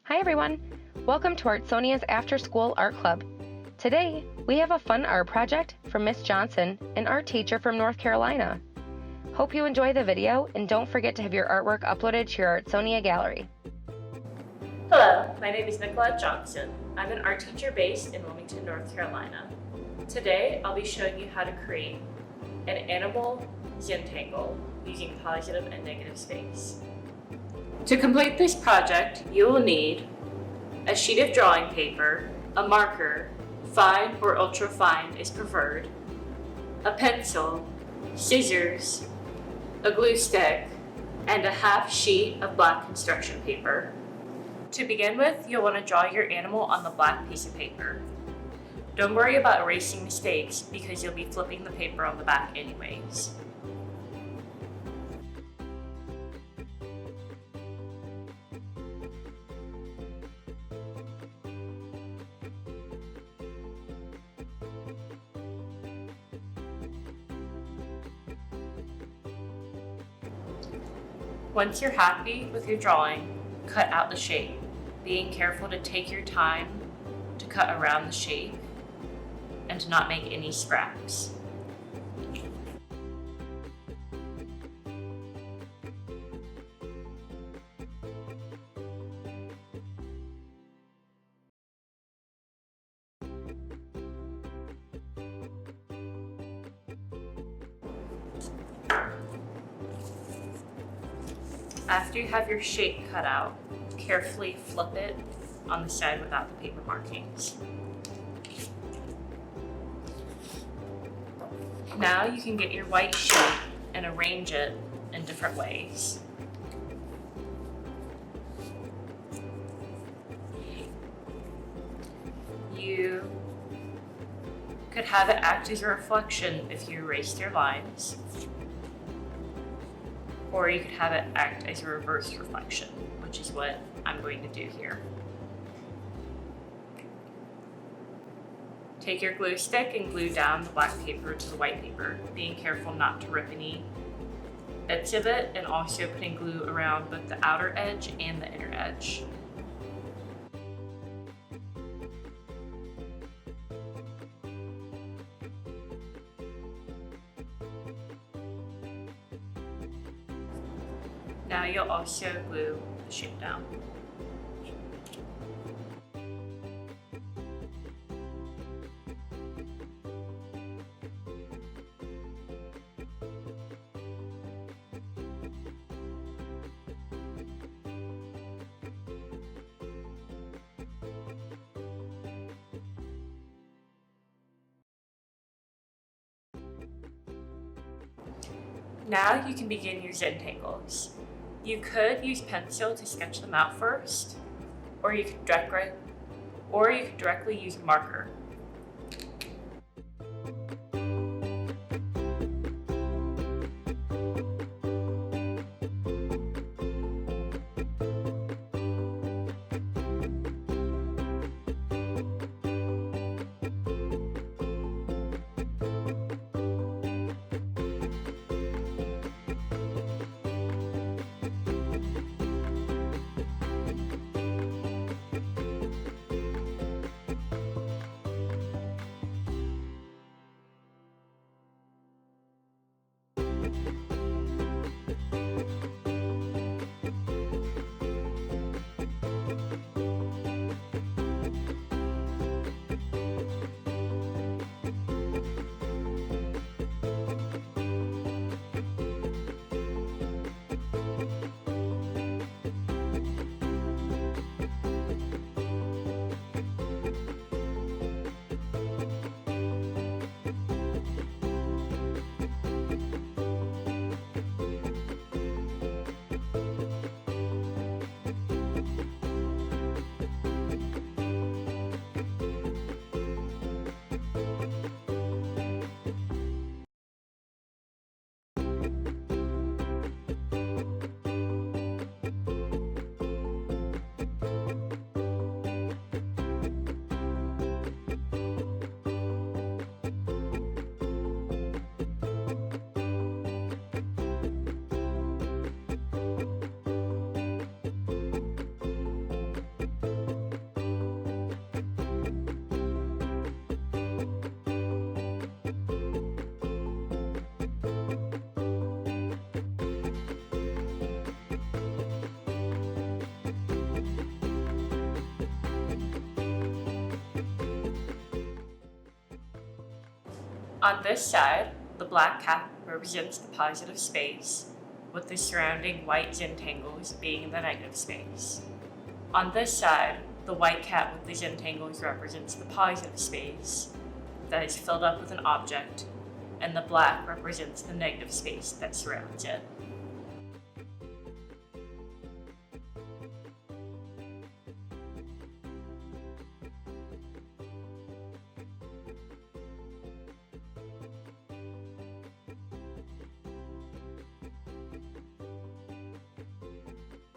Hi everyone! Welcome to Artsonia's After School Art Club. Today, we have a fun art project from Miss Johnson, an art teacher from North Carolina. Hope you enjoy the video and don't forget to have your artwork uploaded to your Artsonia gallery. Hello, my name is Nicolette Johnson. I'm an art teacher based in Wilmington, North Carolina. Today, I'll be showing you how to create an animal Zentangle using positive and negative space. To complete this project, you will need a sheet of drawing paper, a marker, fine or ultra fine is preferred, a pencil, scissors, a glue stick, and a half sheet of black construction paper. To begin with, you'll want to draw your animal on the black piece of paper. Don't worry about erasing mistakes because you'll be flipping the paper on the back anyways. Once you're happy with your drawing, cut out the shape, being careful to take your time to cut around the shape and to not make any scraps. After you have your shape cut out, carefully flip it on the side without the paper markings. Now you can get your white sheet and arrange it in different ways. You could have it act as a reflection if you erased your lines, or you could have it act as a reverse reflection, which is what I'm going to do here. Take your glue stick and glue down the black paper to the white paper, being careful not to rip any bits of it, and also putting glue around both the outer edge and the inner edge. Now you'll also glue the shape down. Now you can begin your Zentangles. You could use pencil to sketch them out first, or you could directly use a marker. On this side, the black cat represents the positive space, with the surrounding white Zentangles being the negative space. On this side, the white cat with the Zentangles represents the positive space that is filled up with an object, and the black represents the negative space that surrounds it.